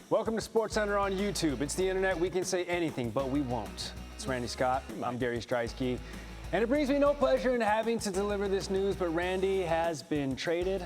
Welcome to SportsCenter on YouTube. It's the internet. We can say anything, but we won't. It's Randy Scott. I'm Gary Striewski. And it brings me no pleasure in having to deliver this news, but Randy has been traded.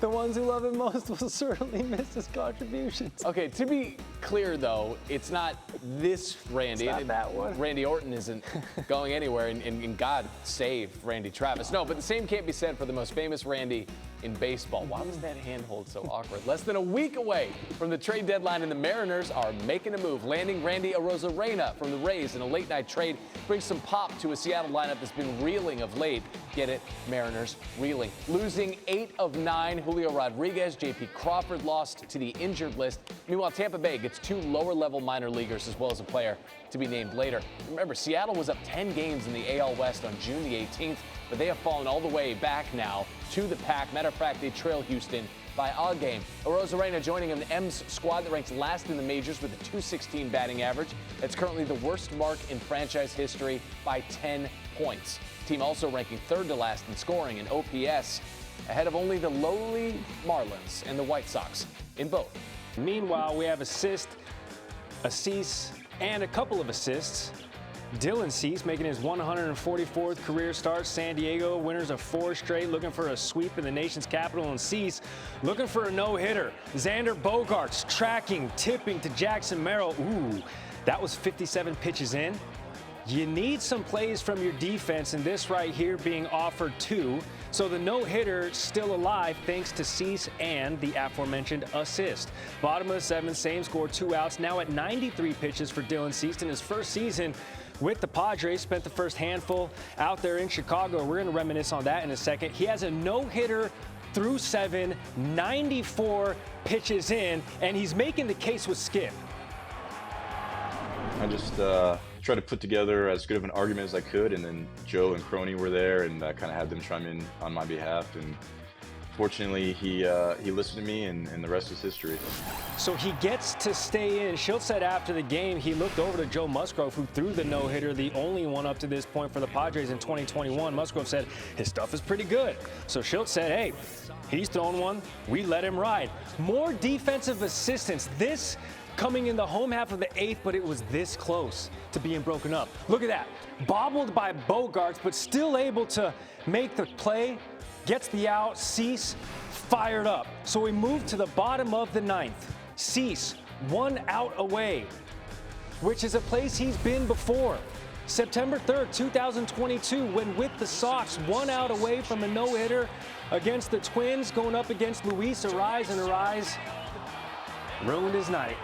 The ones who love him most will certainly miss his contributions. Okay, to be clear, though, it's not this Randy. It's not that one. Randy Orton isn't going anywhere, and God save Randy Travis. No, but the same can't be said for the most famous Randy in baseball. Why was that handhold so awkward? Less than a week away from the trade deadline, and the Mariners are making a move, landing Randy Arozarena from the Rays in a late-night trade. Brings some pop to a Seattle lineup that's been reeling of late. Get it? Mariners reeling. Losing 8 of 9. Julio Rodriguez, J.P. Crawford lost to the injured list. Meanwhile, Tampa Bay gets 2 lower-level minor leaguers as well as a player to be named later. Remember, Seattle was up 10 games in the AL West on June the 18th, but they have fallen all the way back now to the pack. Matter of fact, they trail Houston by a game. Arozarena joining an M's squad that ranks last in the majors with a .216 batting average. That's currently the worst mark in franchise history by 10 points. Team also ranking 3rd to last in scoring and OPS, ahead of only the lowly Marlins and the White Sox in both. Meanwhile, we have assist, and a couple of assists. Dylan Cease making his 144th career start. San Diego winners of 4 straight, looking for a sweep in the nation's capital. And Cease looking for a no-hitter. Xander Bogaerts tracking, tipping to Jackson Merrill. Ooh, that was 57 pitches in. You need some plays from your defense, and this right here being offered too. So the no-hitter still alive thanks to Cease and the aforementioned assist. Bottom of the 7th, same score, 2 outs. Now at 93 pitches for Dylan Cease in his first season with the Padres. Spent the first handful out there in Chicago. We're going to reminisce on that in a second. He has a no-hitter through 7, 94 pitches in, and he's making the case with Skip. I just tried to put together as good of an argument as I could, and then Joe and Crony were there, and I kind of had them chime in on my behalf. And fortunately, he listened to me, and the rest is history. So he gets to stay in. Shildt said after the game he looked over to Joe Musgrove, who threw the no-hitter, the only one up to this point for the Padres in 2021. Musgrove said his stuff is pretty good. So Shildt said, hey, he's thrown one. We let him ride. More defensive assistance. This coming in the home half of the 8th, but it was this close to being broken up. Look at that. Bobbled by Bogaerts, but still able to make the play. Gets the out. Cease fired up. So we move to the bottom of the 9th. Cease 1 out away, which is a place he's been before. September 3rd, 2022, when with the Sox, 1 out away from a no-hitter against the Twins, going up against Luis Arraez, and Arraez ruined his night.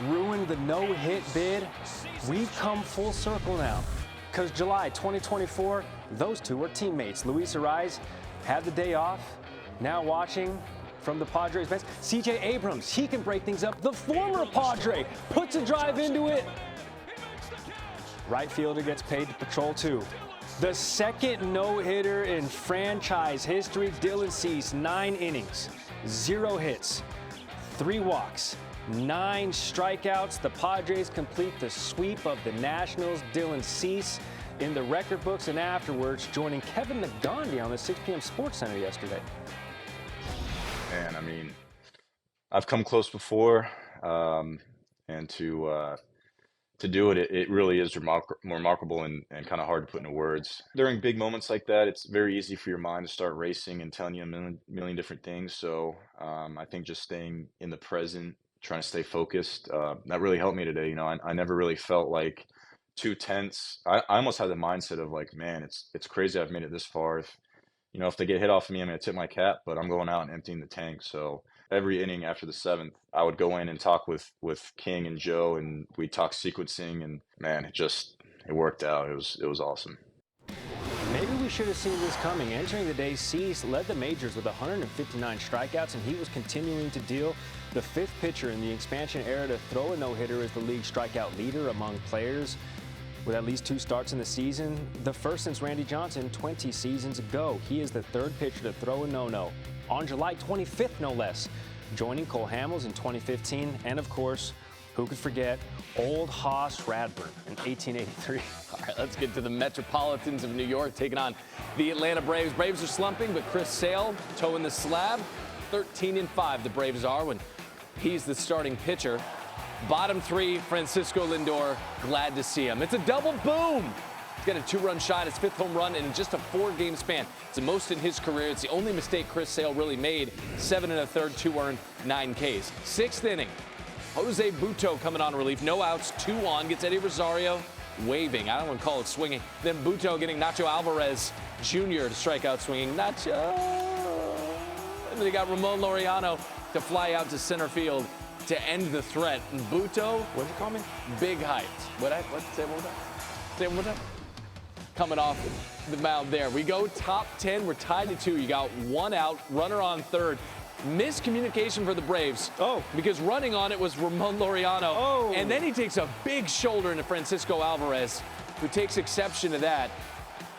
Ruined the no-hit bid. We've come full circle now, because July 2024, those two are teammates. Luis Arraez had the day off, now watching from the Padres bench. C.J. Abrams, he can break things up. The former Padre puts a drive into it. Right fielder gets paid to patrol too. The second no-hitter in franchise history. Dylan Cease, 9 innings, 0 hits, 3 walks, 9 strikeouts. The Padres complete the sweep of the Nationals. Dylan Cease in the record books, and afterwards joining Kevin Nagandi on the 6 p.m. SportsCenter yesterday. And I mean, I've come close before, and to do it, it really is remarkable and kind of hard to put into words. During big moments like that, it's very easy for your mind to start racing and telling you a million different things. So I think just staying in the present, trying to stay focused, that really helped me today. You know, I never really felt like too tense. I almost had the mindset of like, man, it's crazy I've made it this far. If they get hit off of me, I'm going to tip my cap, but I'm going out and emptying the tank. So every inning after the 7th, I would go in and talk with King and Joe, and we talk sequencing, and man, it worked out. It was awesome. Maybe we should have seen this coming. Entering the day, Cease led the majors with 159 strikeouts, and he was continuing to deal. The 5th pitcher in the expansion era to throw a no-hitter as the league strikeout leader among players with at least 2 starts in the season. The first since Randy Johnson 20 seasons ago. He is the 3rd pitcher to throw a no-no on July 25th, no less, joining Cole Hamels in 2015, and of course, who could forget old Hoss Radbourn in 1883. All right, let's get to the Metropolitans of New York taking on the Atlanta Braves. Braves are slumping, but Chris Sale toeing the slab. 13-5 the Braves are when he's the starting pitcher. Bottom 3, Francisco Lindor, glad to see him. It's a double boom. He's got a 2-run shot, his 5th home run in just a 4-game span. It's the most in his career. It's the only mistake Chris Sale really made. 7 1/3, 2 earned, 9 Ks. 6th inning, Jose Butto coming on relief. No outs, 2 on, gets Eddie Rosario waving. I don't want to call it swinging. Then Butto getting Nacho Alvarez Jr. to strike out swinging. Nacho. And then they got Ramon Laureano to fly out to center field to end the threat. And Butto, What'd you call me? big height. What? Say it one more time. Say it one more time. Coming off the mound there. We go top 10. We're tied to 2. You got 1 out, runner on 3rd. Miscommunication for the Braves. Oh. Because running on it was Ramon Laureano. Oh. And then he takes a big shoulder into Francisco Alvarez, who takes exception to that.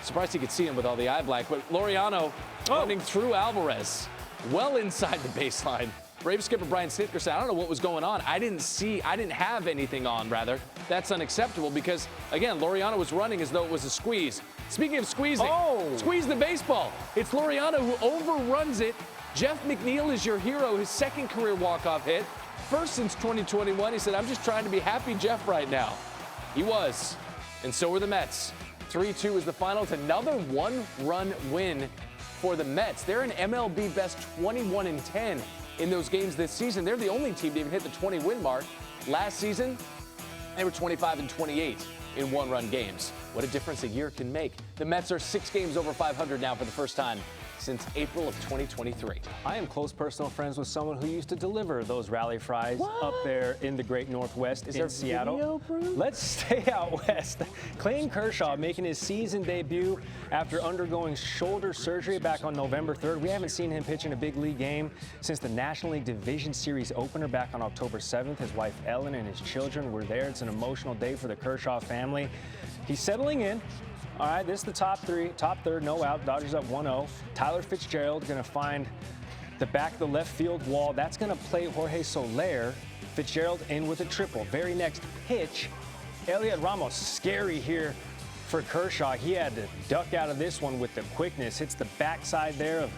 Surprised he could see him with all the eye black, but Laureano running through Alvarez, well inside the baseline. Brave skipper Brian Snitker said, I don't know what was going on. I didn't have anything on, rather. That's unacceptable because, again, Laureano was running as though it was a squeeze. Speaking of squeezing, squeeze the baseball. It's Laureano who overruns it. Jeff McNeil is your hero, his 2nd career walk-off hit. First since 2021. He said, I'm just trying to be happy Jeff right now. He was, and so were the Mets. 3-2 is the final. It's another 1-run win for the Mets. They're an MLB best 21-10 in those games this season. They're the only team to even hit the 20-win mark. Last season, they were 25-28 in 1-run games. What a difference a year can make. The Mets are 6 games over 500 now for the first time since April of 2023. I am close personal friends with someone who used to deliver those rally fries up there in the great Northwest in Seattle. Let's stay out west. Clayton Kershaw making his season debut after undergoing shoulder surgery back on November 3rd. We haven't seen him pitch in a big league game since the National League Division Series opener back on October 7th. His wife Ellen and his children were there. It's an emotional day for the Kershaw family. He's settling in. All right, this is the top 3rd, no out. Dodgers up 1-0. Tyler Fitzgerald going to find the back of the left field wall. That's going to play Jorge Soler. Fitzgerald in with a triple. Very next pitch, Elliot Ramos, scary here for Kershaw. He had to duck out of this one with the quickness. Hits the backside there of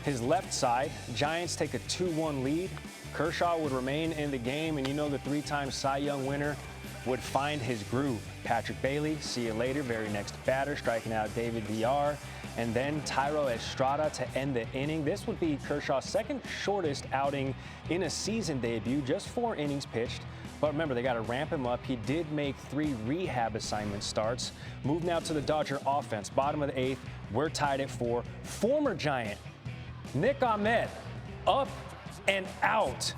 his left side. Giants take a 2-1 lead. Kershaw would remain in the game, and you know the 3-time Cy Young winner would find his groove. Patrick Bailey, see you later. Very next batter, striking out David Villar. And then Thairo Estrada to end the inning. This would be Kershaw's 2nd shortest outing in a season debut, just 4 innings pitched. But remember, they got to ramp him up. He did make 3 rehab assignment starts. Move now to the Dodger offense. Bottom of the 8th, we're tied at 4. Former Giant Nick Ahmed up and out.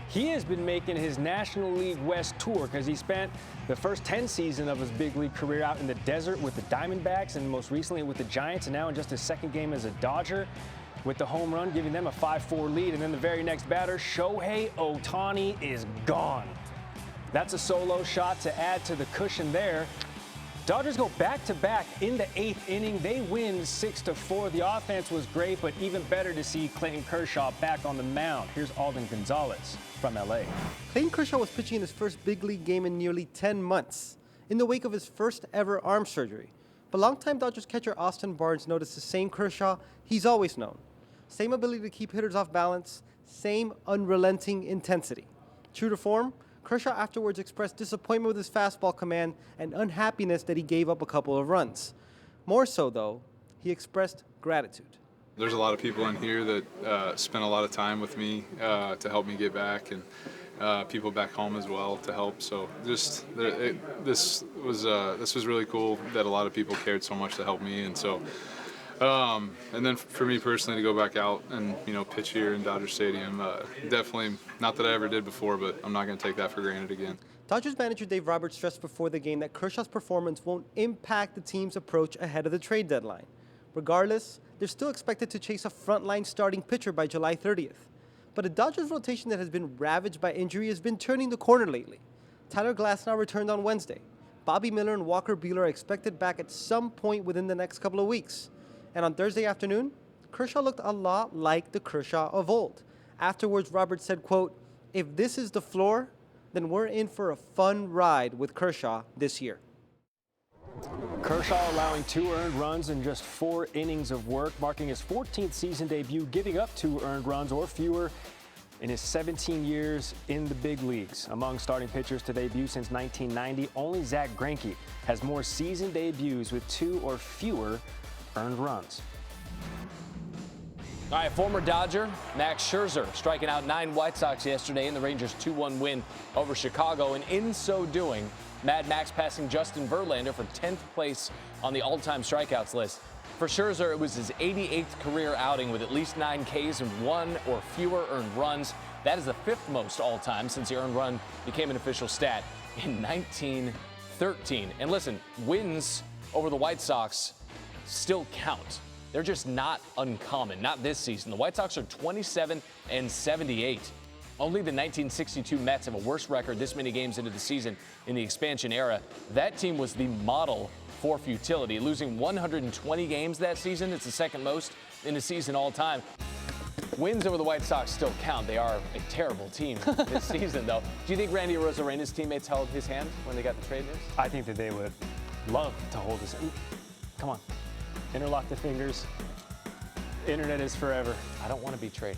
He has been making his National League West tour because he spent the first 10 seasons of his big league career out in the desert with the Diamondbacks and most recently with the Giants, and now in just his 2nd game as a Dodger with the home run, giving them a 5-4 lead. And then the very next batter, Shohei Ohtani, is gone. That's a solo shot to add to the cushion there. Dodgers go back-to-back in the 8th inning. They win 6-4. The offense was great, but even better to see Clayton Kershaw back on the mound. Here's Alden Gonzalez from L.A. Clayton Kershaw was pitching in his first big league game in nearly 10 months, in the wake of his first ever arm surgery. But longtime Dodgers catcher Austin Barnes noticed the same Kershaw he's always known. Same ability to keep hitters off balance, same unrelenting intensity. True to form, Kershaw afterwards expressed disappointment with his fastball command and unhappiness that he gave up a couple of runs. More so, though, he expressed gratitude. There's a lot of people in here that spent a lot of time with me to help me get back, and people back home as well to help. So this was really cool that a lot of people cared so much to help me, and so. And then for me personally to go back out and, pitch here in Dodger Stadium, definitely not that I ever did before, but I'm not going to take that for granted again. Dodgers manager Dave Roberts stressed before the game that Kershaw's performance won't impact the team's approach ahead of the trade deadline. Regardless, they're still expected to chase a frontline starting pitcher by July 30th. But a Dodgers rotation that has been ravaged by injury has been turning the corner lately. Tyler Glasnow returned on Wednesday. Bobby Miller and Walker Buehler are expected back at some point within the next couple of weeks. And on Thursday afternoon, Kershaw looked a lot like the Kershaw of old. Afterwards, Roberts said, quote, "If this is the floor, then we're in for a fun ride with Kershaw this year." Kershaw allowing 2 earned runs in just 4 innings of work, marking his 14th season debut, giving up 2 earned runs or fewer in his 17 years in the big leagues. Among starting pitchers to debut since 1990, only Zach Greinke has more season debuts with 2 or fewer earned runs. All right, former Dodger Max Scherzer striking out 9 White Sox yesterday in the Rangers' 2-1 win over Chicago, and in so doing, Mad Max passing Justin Verlander for 10th place on the all-time strikeouts list. For Scherzer, it was his 88th career outing with at least 9 Ks and 1 or fewer earned runs. That is the 5th most all-time since the earned run became an official stat in 1913. And listen, wins over the White Sox still count. They're just not uncommon, not this season. The White Sox are 27-78. Only the 1962 Mets have a worse record this many games into the season in the expansion era. That team was the model for futility, losing 120 games that season. It's the 2nd most in the season all time. Wins over the White Sox still count. They are a terrible team this season, though. Do you think Randy Arozarena's teammates held his hand when they got the trade news? I think that they would love to hold his. Come on. Interlock the fingers. Internet is forever. I don't want to be traded.